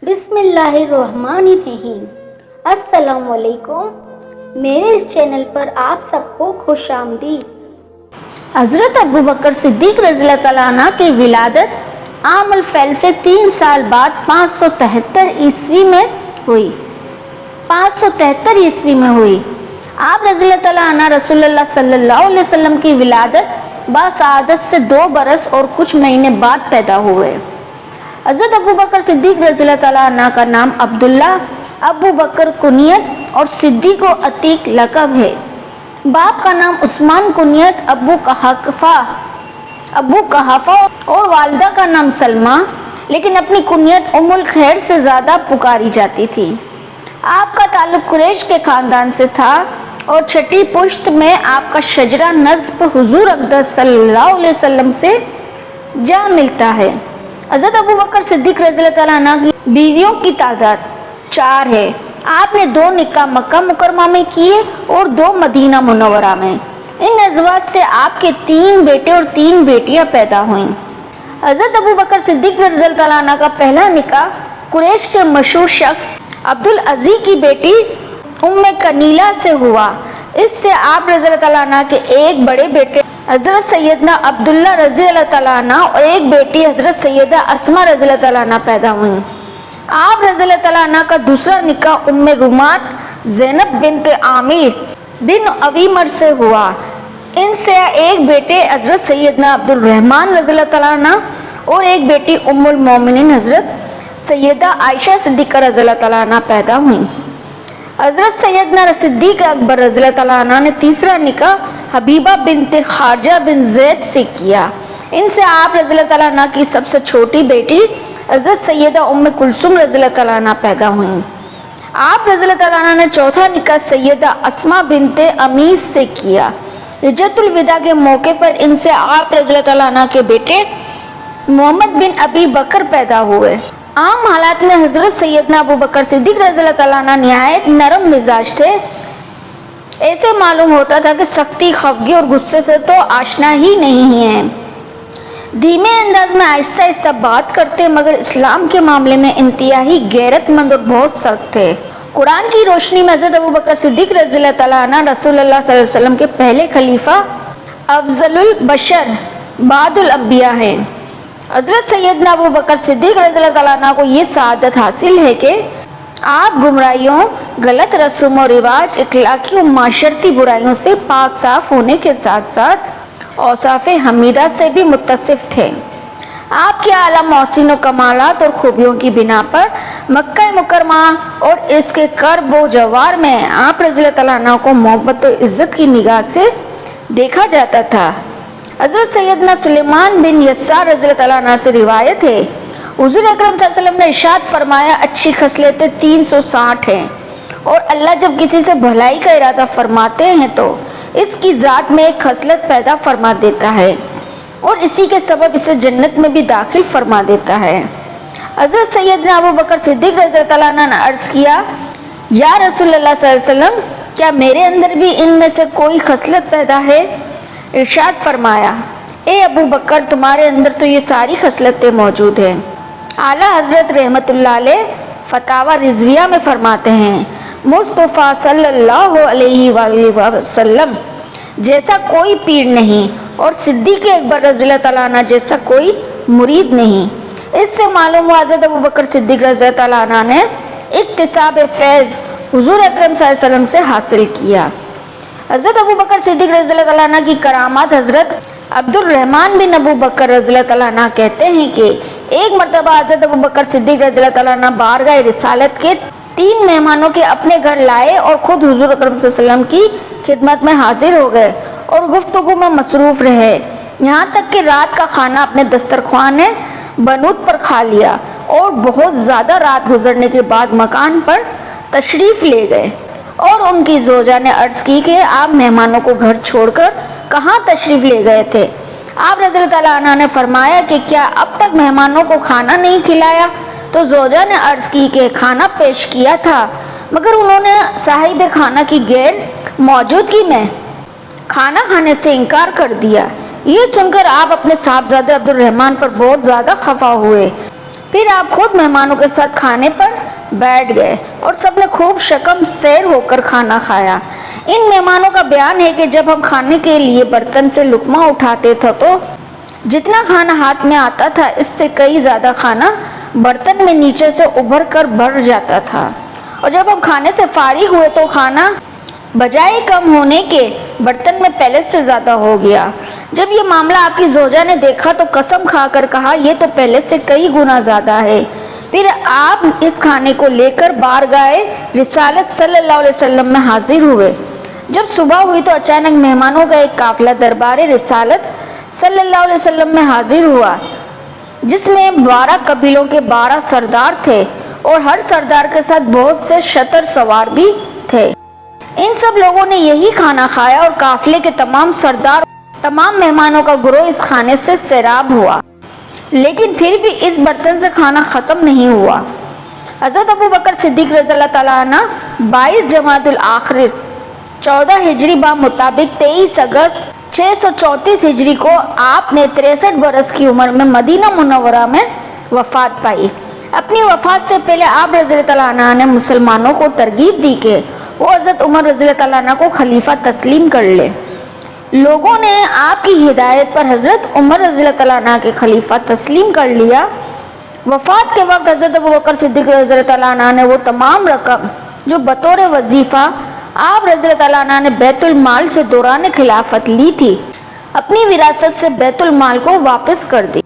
بسم اللہ الرحمن الرحیم۔ السلام علیکم، میرے اس چینل پر آپ سب کو خوش آمدید۔ حضرت ابو بکر صدیق رضی اللہ تعالیٰ عنہ کی ولادت عام الفیل سے 3 سال بعد 573 عیسوی میں ہوئی۔ آپ رضی اللہ تعالیٰ عنہ رسول اللہ صلی اللہ علیہ وسلم کی ولادت باسعادت سے 2 برس اور کچھ مہینے بعد پیدا ہوئے۔ حضرت ابو بکر صدیق رضی اللہ تعالیٰ عنہ کا نام عبداللہ، ابو بکر کنیت اور صدیق و عتیق لقب ہے۔ باپ کا نام عثمان کنیت ابو قحافہ اور والدہ کا نام سلمہ، لیکن اپنی کنیت ام الخیر سے زیادہ پکاری جاتی تھی۔ آپ کا تعلق قریش کے خاندان سے تھا اور چھٹی پشت میں آپ کا شجرہ نسب حضور اقدس صلی اللہ علیہ وسلم سے جا ملتا ہے۔ حضرت ابو بکر صدیق رضی اللہ تعالیٰ عنہ کی بیویوں کی تعداد 4 ہے۔ آپ نے 2 نکاح مکہ مکرمہ میں کیے اور 2 مدینہ منورہ میں۔ ان ازواج سے آپ کے 3 بیٹے اور 3 بیٹیاں پیدا ہوئیں۔ حضرت ابو بکر صدیق رضی اللہ تعالیٰ عنہ کا پہلا نکاح قریش کے مشہور شخص عبدالعزیز کی بیٹی ام کنیلہ سے ہوا۔ اس سے آپ رضی اللہ تعالیٰ عنہ کے ایک بڑے بیٹے حضرت سیدنا عبداللہ رضی اللہ تعالیٰ عنہ اور ایک بیٹی حضرت سیدہ اسماء رضی اللہ تعالیٰ عنہ پیدا ہوئیں۔ آپ رضی اللہ تعالیٰ عنہ کا دوسرا نکاح ام رومان زینب بنت عامر بن عویمر سے ہوا۔ ان سے ایک بیٹے حضرت سیدنا عبد الرحمن رضی اللہ تعالیٰ عنہ اور ایک بیٹی ام المومنین حضرت سیدہ عائشہ صدیقہ رضی اللہ تعالیٰ عنہ پیدا ہوئیں۔ حضرت سیدنا صدیق اکبر رضی اللہ تعالیٰ عنہ نے تیسرا نکاح حبیبہ بنت خارجہ بن زید سے کیا۔ ان سے آپ رضی اللہ تعالیٰ عنہ کی سب سے چھوٹی بیٹی حضرت سیدہ ام کلثوم رضی اللہ تعالیٰ عنہ پیدا ہوئیں۔ آپ رضی اللہ تعالیٰ عنہ نے چوتھا نکاح سیدہ اسماء بنت امیس سے کیا۔ حجۃ الوداع کے موقع پر ان سے آپ رضی اللہ تعالیٰ عنہ کے بیٹے محمد بن ابی بکر پیدا ہوئے۔ عام حالات میں حضرت سیدنا ابو بکر صدیق رضی اللہ تعالیٰ عنہ نہایت نرم مزاج تھے۔ ایسے معلوم ہوتا تھا کہ سختی، خفگی اور غصے سے تو آشنا ہی نہیں ہیں۔ دھیمے انداز میں آہستہ آہستہ بات کرتے، مگر اسلام کے معاملے میں انتہائی غیرت مند اور بہت سخت تھے۔ قرآن کی روشنی میں حضرت ابو بکر صدیق رضی اللہ تعالیٰ عنہ رسول اللہ صلی اللہ علیہ وسلم کے پہلے خلیفہ، افضل البشر بعد الانبیاء ہیں۔ حضرت سیدنا ابو بکر صدیق رضی اللہ تعالیٰ عنہ کو یہ سعادت حاصل ہے کہ آپ گمراہیوں، غلط رسوم و رواج، اخلاقی و معاشرتی برائیوں سے پاک صاف ہونے کے ساتھ ساتھ اوصاف حمیدہ سے بھی متصف تھے۔ آپ کے اعلیٰ محاسن و کمالات اور خوبیوں کی بنا پر مکہ مکرمہ اور اس کے کرب و جوار میں آپ رضی اللہ تعالیٰ عنہ کو محبت و عزت کی نگاہ سے دیکھا جاتا تھا۔ حضرت سیدنا سلیمان بن یسار رضی اللہ تعالیٰ عنہ سے روایت ہے، حضور اکرم صلی اللہ علیہ وسلم نے ارشاد فرمایا، اچھی خصلتیں 360 ہیں، اور اللہ جب کسی سے بھلائی کا ارادہ فرماتے ہیں تو اس کی ذات میں ایک خصلت پیدا فرما دیتا ہے اور اسی کے سبب اسے جنت میں بھی داخل فرما دیتا ہے۔ حضرت سیدنا ابو بکر صدیق رضی اللہ تعالیٰ عنہ نے عرض کیا، یا رسول اللہ صلی اللہ علیہ وسلم، کیا میرے اندر بھی ان میں سے کوئی خصلت پیدا ہے؟ ارشاد فرمایا، اے ابو بکر، تمہارے اندر تو یہ ساری خصلتیں موجود ہیں۔ اعلیٰ حضرت رحمت اللہ علیہ فتاوی رضویہ میں فرماتے ہیں، مصطفیٰ صلی اللہ علیہ وآلہ وسلم جیسا کوئی پیر نہیں اور صدیق اکبر رضی اللہ تعالیٰ عنہ جیسا کوئی مرید نہیں۔ اس سے معلوم ہوا حضرت ابو بکر صدیق رضی اللہ تعالیٰ عنہ نے اکتساب فیض حضور اکرم صلی اللہ علیہ وسلم سے حاصل کیا۔ حضرت ابو بکر صدیق رضی اللہ تعالیٰ عنہ کی کرامات حضرت عبد الرحمن بن ابو بکر رضی اللہ تعالیٰ عنہ کہتے ہیں کہ ایک مرتبہ حضرت ابو بکر صدیق رضی اللہ تعالیٰ عنہ بارگاہ رسالت کے 3 مہمانوں کے اپنے گھر لائے اور خود حضور اکرم صلی اللہ علیہ وسلم کی خدمت میں حاضر ہو گئے اور گفتگو میں مصروف رہے، یہاں تک کہ رات کا کھانا اپنے دسترخوان بنوت پر کھا لیا اور بہت زیادہ رات گزرنے کے بعد مکان پر تشریف لے گئے، اور ان کی زوجہ نے عرض کی کہ آپ مہمانوں کو گھر چھوڑ کر کہاں تشریف لے گئے تھے؟ آپ رضی اللہ تعالیٰ عنہ نے فرمایا کہ کیا اب تک مہمانوں کو کھانا نہیں کھلایا؟ تو زوجہ نے عرض کی کہ کھانا پیش کیا تھا، مگر انہوں نے صاحب کھانا کی غیر موجودگی میں کھانا کھانے سے انکار کر دیا۔ یہ سن کر آپ اپنے صاحبزادے عبد الرحمن پر بہت زیادہ خفا ہوئے۔ پھر آپ خود مہمانوں کے ساتھ کھانے پر بیٹھ گئے اور سب نے خوب شکم سیر ہو کر کھانا کھایا۔ ان مہمانوں کا بیان ہے کہ جب ہم کھانے کے لیے برتن سے لقمہ اٹھاتے تھے تو جتنا کھانا ہاتھ میں آتا تھا اس سے کئی زیادہ کھانا برتن میں نیچے سے ابھر کر بھر جاتا تھا، اور جب ہم کھانے سے فارغ ہوئے تو کھانا بجائے کم ہونے کے برتن میں پہلے سے زیادہ ہو گیا۔ جب یہ معاملہ آپ کی زوجہ نے دیکھا تو قسم کھا کر کہا یہ تو پہلے سے کئی گنا زیادہ ہے۔ پھر آپ اس کھانے کو لے کر بارگاہ رسالت صلی اللہ علیہ وسلم میں حاضر ہوئے۔ جب صبح ہوئی تو اچانک مہمانوں کا ایک قافلہ دربار رسالت صلی اللہ علیہ وسلم میں حاضر ہوا، جس میں 12 قبیلوں کے 12 سردار تھے اور ہر سردار کے ساتھ بہت سے شتر سوار بھی تھے۔ ان سب لوگوں نے یہی کھانا کھایا اور قافلے کے تمام سردار تمام مہمانوں کا گروہ اس کھانے سے سیراب ہوا، لیکن پھر بھی اس برتن سے کھانا ختم نہیں ہوا۔ حضرت ابو بکر صدیق رضی اللہ تعالیٰ عنہ 22 جمادی الاخر 14 ہجری مطابق 23 اگست 634 ہجری کو آپ نے 63 برس کی عمر میں مدینہ منورہ میں وفات پائی۔ اپنی وفات سے پہلے آپ رضی اللہ تعالیٰ عنہ نے مسلمانوں کو ترغیب دی کہ وہ حضرت عمر رضی اللہ تعالیٰ عنہ کو خلیفہ تسلیم کر لے۔ لوگوں نے آپ کی ہدایت پر حضرت عمر رضی اللہ تعالیٰ عنہ کے خلیفہ تسلیم کر لیا۔ وفات کے وقت حضرت ابو بکر صدیق رضی اللہ تعالیٰ عنہ نے وہ تمام رقم جو بطور وظیفہ آپ رضی اللہ تعالیٰ عنہ نے بیت المال سے دوران خلافت لی تھی، اپنی وراثت سے بیت المال کو واپس کر دی۔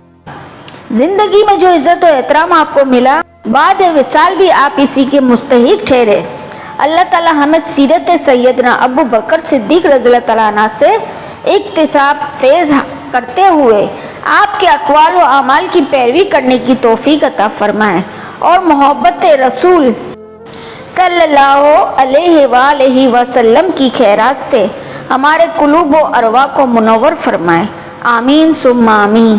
زندگی میں جو عزت و احترام آپ کو ملا، بعد وصال بھی آپ اسی کے مستحق ٹھہرے۔ اللہ تعالیٰ ہمیں سیرت سیدنا ابو بکر صدیق رضی اللہ تعالیٰ عنہ سے اقتصاب فیض کرتے ہوئے آپ کے اقوال و اعمال کی پیروی کرنے کی توفیق عطا فرمائے، اور محبت رسول صلی اللہ علیہ وآلہ وسلم کی خیرات سے ہمارے قلوب و ارواح کو منور فرمائے۔ آمین ثم آمین۔